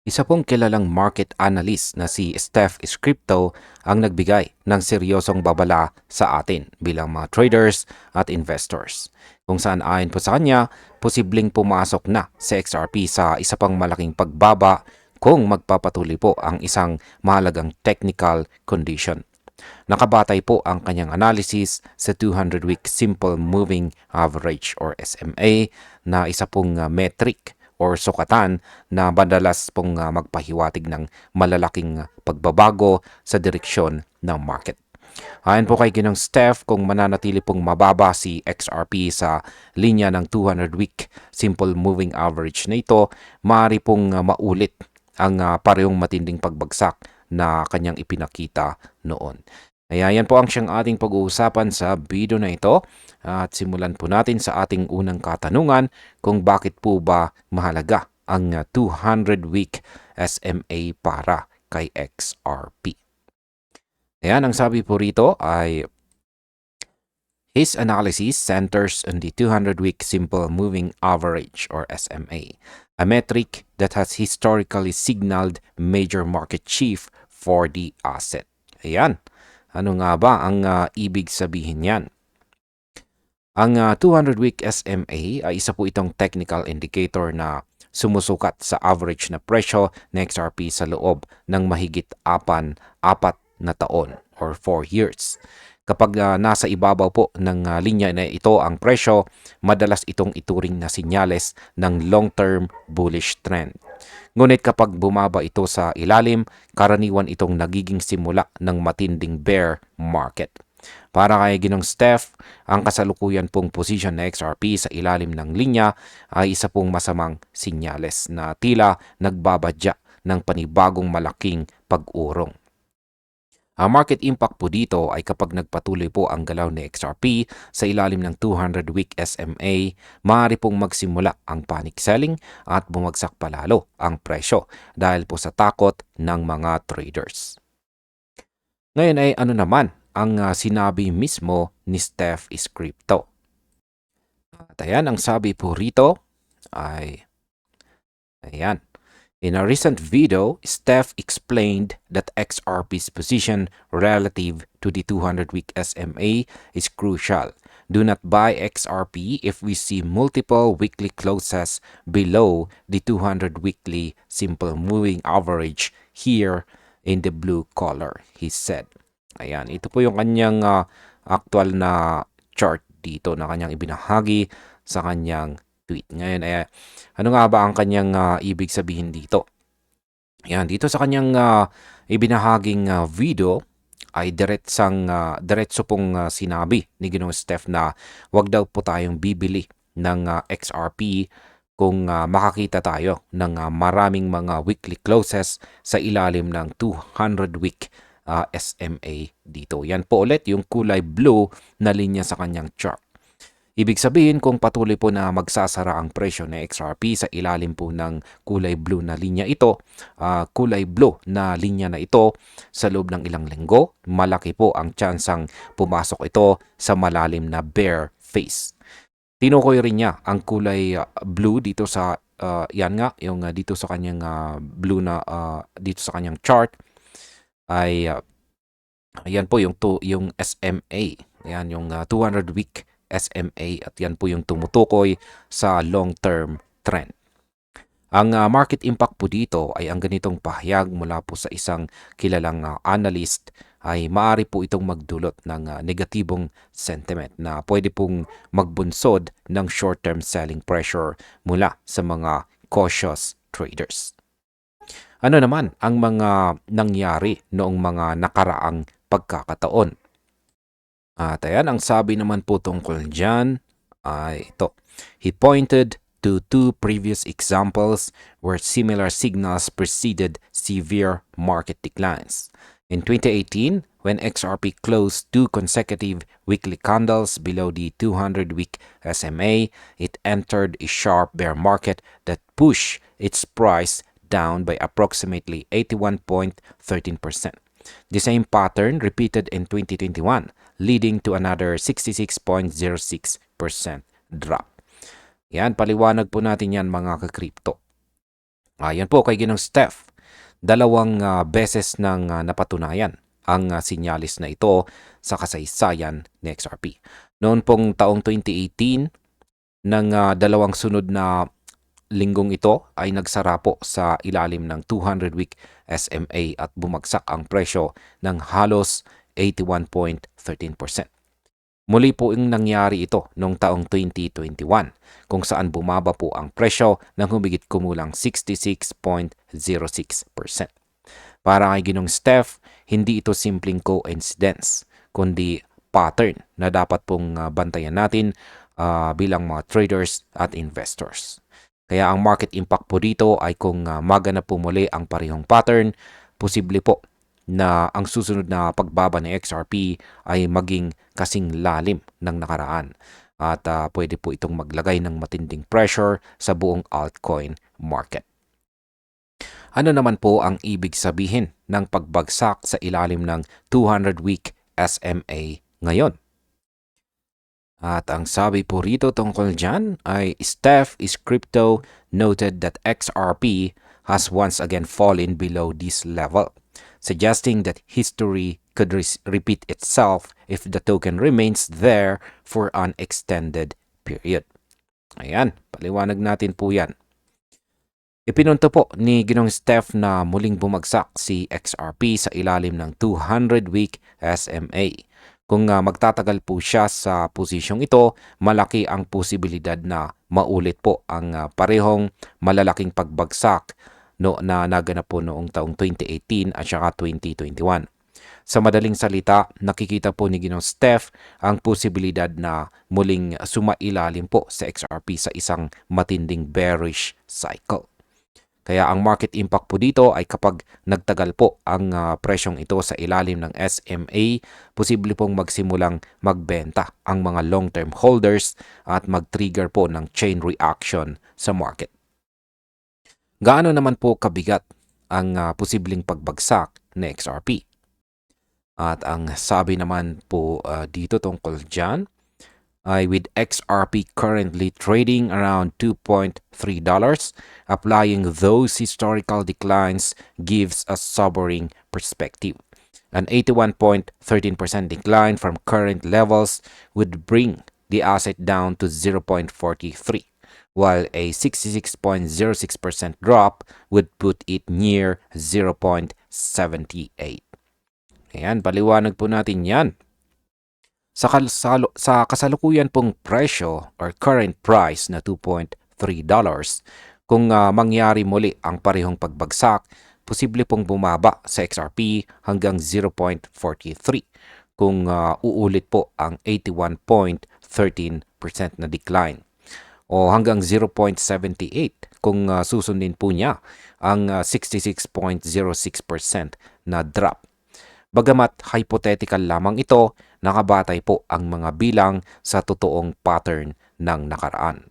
Isa pong kilalang market analyst na si Steph Scripto ang nagbigay ng seryosong babala sa atin bilang mga traders at investors. Kung saan ayon po sa kanya, posibleng pumasok na sa XRP sa isa pang malaking pagbaba kung magpapatuloy po ang isang mahalagang technical condition. Nakabatay po ang kanyang analysis sa 200-week Simple Moving Average or SMA na isa pong metric or sukatan na madalas pong magpahiwatig ng malalaking pagbabago sa direksyon ng market. Ayon po kay Ginong Steph, kung mananatili pong mababa si XRP sa linya ng 200-week Simple Moving Average na ito, maaari pong maulit ang parehong matinding pagbagsak na kanyang ipinakita noon. Kaya yan po ang siyang ating pag-uusapan sa video na ito. At simulan po natin sa ating unang katanungan kung bakit po ba mahalaga ang 200-week SMA para kay XRP. Ayan, ang sabi po rito ay his analysis centers on the 200-week Simple Moving Average or SMA, a metric that has historically signaled major market shift for the asset. Ayan. Ano nga ba ang ibig sabihin niyan? Ang 200-week SMA ay isa po itong technical indicator na sumusukat sa average na presyo ng XRP sa loob ng mahigit apat na taon or 4 years. Kapag nasa ibabaw po ng linya na ito ang presyo, madalas itong ituring na sinyales ng long-term bullish trend. Ngunit kapag bumaba ito sa ilalim, karaniwan itong nagiging simula ng matinding bear market. Para kay Ginong Steph, ang kasalukuyan pong position na XRP sa ilalim ng linya ay isa pong masamang sinyales na tila nagbabadya ng panibagong malaking pag-urong. Ang market impact po dito ay kapag nagpatuloy po ang galaw ni XRP sa ilalim ng 200-week SMA, maaari pong magsimula ang panic selling at bumagsak palalo ang presyo dahil po sa takot ng mga traders. Ngayon ay ano naman ang sinabi mismo ni Steph Scripto? At ayan, ang sabi po rito ay, ayan, in a recent video, Steph explained that XRP's position relative to the 200-week SMA is crucial. Do not buy XRP if we see multiple weekly closes below the 200-weekly simple moving average here in the blue color, he said. Ayan, ito po yung kanyang actual na chart dito na kanyang ibinahagi sa kanyang tweet. Ngayon, ano nga ba ang kanyang ibig sabihin dito? Yan, dito sa kanyang ibinahaging video ay diretso pong sinabi ni Ginoong Steph na wag daw po tayong bibili ng XRP kung makakita tayo ng maraming mga weekly closes sa ilalim ng 200-week SMA dito. Yan po ulit yung kulay blue na linya sa kanyang chart. Ibig sabihin kung patuloy po na magsasara ang presyo ng XRP sa ilalim po ng kulay blue na linya ito, kulay blue na linya na ito sa loob ng ilang linggo, malaki po ang tsansang pumasok ito sa malalim na bear phase. Tinukoy rin niya ang kulay blue dito sa yan nga yung dito sa kanyang blue na dito sa kanyang chart ay ayan po yung SMA. Ayan yung 200-week SMA at yan po yung tumutukoy sa long-term trend. Ang market impact po dito ay ang ganitong pahayag mula po sa isang kilalang analyst ay maaari po itong magdulot ng negatibong sentiment na pwede pong magbunsod ng short-term selling pressure mula sa mga cautious traders. Ano naman ang mga nangyari noong mga nakaraang pagkakataon? At ayan, ang sabi naman po tungkol dyan ay ito. He pointed to two previous examples where similar signals preceded severe market declines. In 2018, when XRP closed two consecutive weekly candles below the 200-week SMA, it entered a sharp bear market that pushed its price down by approximately 81.13%. The same pattern repeated in 2021, leading to another 66.06% drop. Yan, paliwanag po natin yan mga ka-crypto. Ayan po kay Ginong Steph. Dalawang beses nang napatunayan ang sinyalis na ito sa kasaysayan ni XRP. Noon pong taong 2018, ng dalawang sunod na linggong ito ay nagsara po sa ilalim ng 200-week SMA at bumagsak ang presyo ng halos 81.13%. Muli po yung nangyari ito noong taong 2021 kung saan bumaba po ang presyo ng humigit kumulang 66.06%. Para kay Ginong Steph, hindi ito simpleng coincidence, kundi pattern na dapat pong bantayan natin bilang mga traders at investors. Kaya ang market impact po dito ay kung maganap po muli ang parehong pattern, posible po na ang susunod na pagbaba ng XRP ay maging kasing lalim ng nakaraan. At pwede po itong maglagay ng matinding pressure sa buong altcoin market. Ano naman po ang ibig sabihin ng pagbagsak sa ilalim ng 200-week SMA ngayon? At ang sabi po rito tungkol dyan ay Steph is Crypto noted that XRP has once again fallen below this level, suggesting that history could repeat itself if the token remains there for an extended period. Ayan, paliwanag natin po yan. Ipinunto po ni Ginong Steph na muling bumagsak si XRP sa ilalim ng 200-week SMA. Kung magtatagal po siya sa posisyong ito, malaki ang posibilidad na maulit po ang parehong malalaking pagbagsak na naganap po noong taong 2018 at saka 2021. Sa madaling salita, nakikita po ni Ginong Steph ang posibilidad na muling sumailalim po sa XRP sa isang matinding bearish cycle. Kaya ang market impact po dito ay kapag nagtagal po ang presyong ito sa ilalim ng SMA, posible pong magsimulang magbenta ang mga long-term holders at mag-trigger po ng chain reaction sa market. Gaano naman po kabigat ang posibleng pagbagsak ng XRP? At ang sabi naman po dito tungkol dyan, ay with XRP currently trading around $2.3, applying those historical declines gives a sobering perspective. An 81.13% decline from current levels would bring the asset down to 0.43, while a 66.06% drop would put it near 0.78. Ayan, paliwanag po natin yan. Sa kasalukuyan pong presyo or current price na $2.3, kung mangyari muli ang parehong pagbagsak, posible pong bumaba sa XRP hanggang 0.43 kung uulit po ang 81.13% na decline o hanggang 0.78 kung susundin po niya ang 66.06% na drop. Bagamat hypothetical lamang ito, nakabatay po ang mga bilang sa totoong pattern ng nakaraan.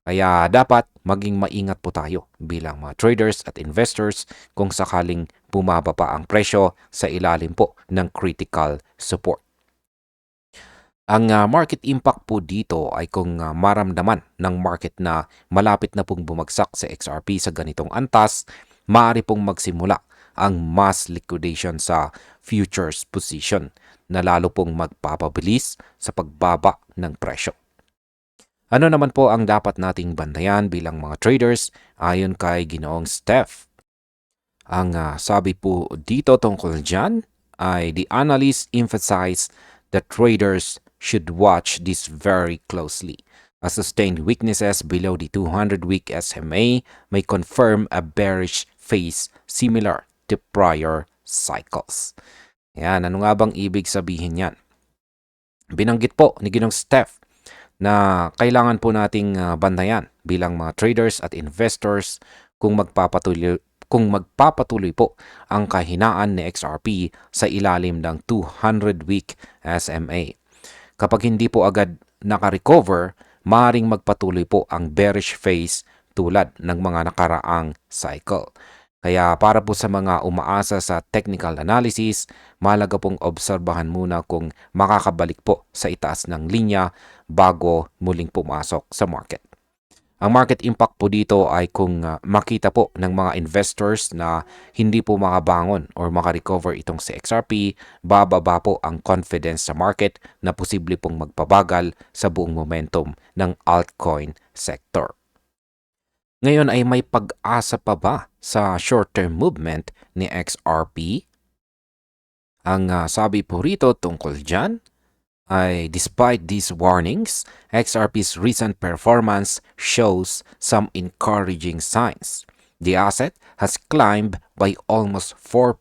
Kaya dapat maging maingat po tayo bilang mga traders at investors kung sakaling bumaba pa ang presyo sa ilalim po ng critical support. Ang market impact po dito ay kung maramdaman ng market na malapit na pong bumagsak sa XRP sa ganitong antas, maaari pong magsimula ang mass liquidation sa futures position na lalo pong magpapabilis sa pagbaba ng presyo. Ano naman po ang dapat nating bantayan bilang mga traders ayon kay Ginoong Steph? Ang sabi po dito tungkol dyan ay the analysts emphasize that traders should watch this very closely. As sustained weaknesses below the 200-week SMA may confirm a bearish phase similar to prior cycles. Yan, ano nga bang ibig sabihin yan? Binanggit po ni Ginong Steph na kailangan po nating bantayan bilang mga traders at investors kung magpapatuloy po ang kahinaan ni XRP sa ilalim ng 200-week SMA. Kapag hindi po agad naka-recover, maaaring magpatuloy po ang bearish phase tulad ng mga nakaraang cycle. Kaya para po sa mga umaasa sa technical analysis, mahalaga pong obserbahan muna kung makakabalik po sa itaas ng linya bago muling pumasok sa market. Ang market impact po dito ay kung makita po ng mga investors na hindi po makabangon or makarecover itong si XRP, bababa po ang confidence sa market na posible pong magpabagal sa buong momentum ng altcoin sector. Ngayon ay may pag-asa pa ba sa short-term movement ni XRP? Ang sabi po rito tungkol dyan ay despite these warnings, XRP's recent performance shows some encouraging signs. The asset has climbed by almost 4%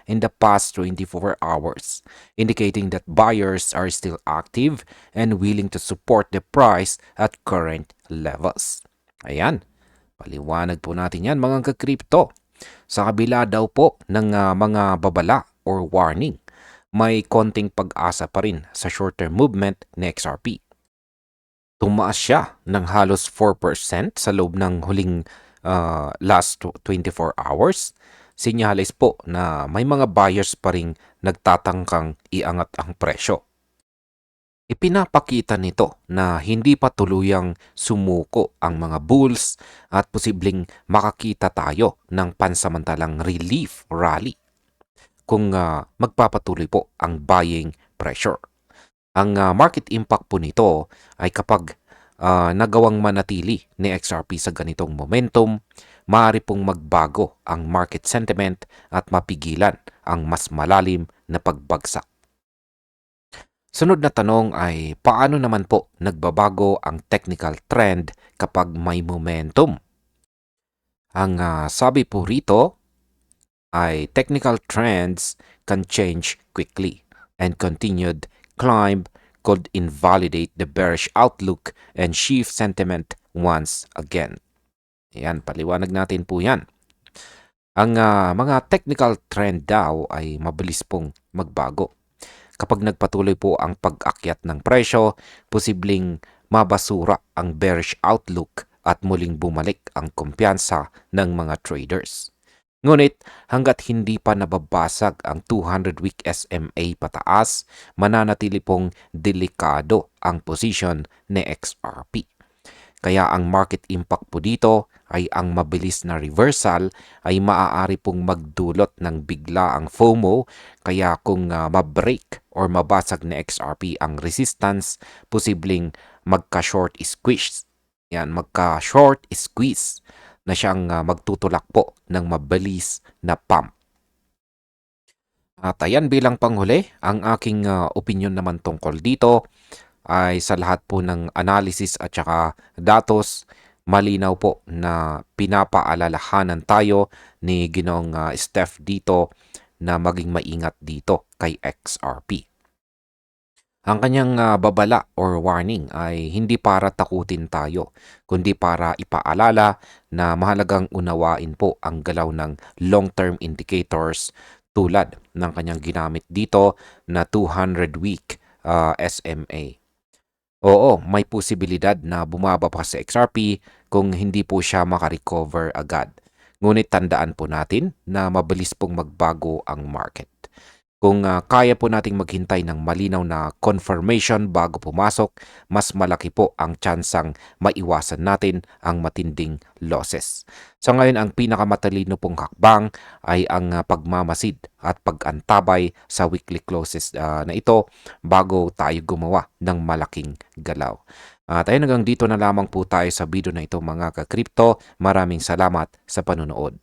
in the past 24 hours, indicating that buyers are still active and willing to support the price at current levels. Ayan, paliwanag po natin yan mga ka-crypto. Sa kabila daw po ng mga babala or warning, may konting pag-asa pa rin sa short-term movement ni XRP. Tumaas siya ng halos 4% sa loob ng huling last 24 hours. Sinyalis po na may mga buyers pa rin nagtatangkang iangat ang presyo. Ipinapakita nito na hindi pa tuluyang sumuko ang mga bulls at posibleng makakita tayo ng pansamantalang relief rally kung magpapatuloy po ang buying pressure. Ang market impact po nito ay kapag nagawang manatili ni XRP sa ganitong momentum, maaari pong magbago ang market sentiment at mapigilan ang mas malalim na pagbagsak. Sunod na tanong ay paano naman po nagbabago ang technical trend kapag may momentum? Ang sabi po rito ay technical trends can change quickly and continued climb could invalidate the bearish outlook and shift sentiment once again. Ayan, paliwanag natin po yan. Ang mga technical trend daw ay mabilis pong magbago. Kapag nagpatuloy po ang pag-akyat ng presyo, posibleng mabasura ang bearish outlook at muling bumalik ang kumpiyansa ng mga traders. Ngunit hanggat hindi pa nababasag ang 200-week SMA pataas, mananatili pong delikado ang posisyon ni XRP. Kaya ang market impact po dito ay ang mabilis na reversal ay maaari pong magdulot ng bigla ang FOMO. Kaya kung mabreak or mabasag ni XRP ang resistance, posibleng magka-short squeeze. Yan, magka-short squeeze na siyang magtutulak po ng mabilis na pump. At ayan bilang panghuli, ang aking opinion naman tungkol dito ay sa lahat po ng analysis at saka datos, malinaw po na pinapaalalahanan tayo ni Ginoong Steph dito na maging maingat dito kay XRP. Ang kanyang babala or warning ay hindi para takutin tayo, kundi para ipaalala na mahalagang unawain po ang galaw ng long-term indicators tulad ng kanyang ginamit dito na 200-week SMA. Oo, may posibilidad na bumaba pa sa XRP kung hindi po siya makarecover agad. Ngunit tandaan po natin na mabilis pong magbago ang market. Kung kaya po nating maghintay ng malinaw na confirmation bago pumasok, mas malaki po ang tsansang maiwasan natin ang matinding losses. So ngayon, ang pinakamatalino pong hakbang ay ang pagmamasid at pag-antabay sa weekly closes na ito bago tayo gumawa ng malaking galaw. At ayun, hanggang dito na lamang po tayo sa video na ito mga ka-crypto. Maraming salamat sa panunood.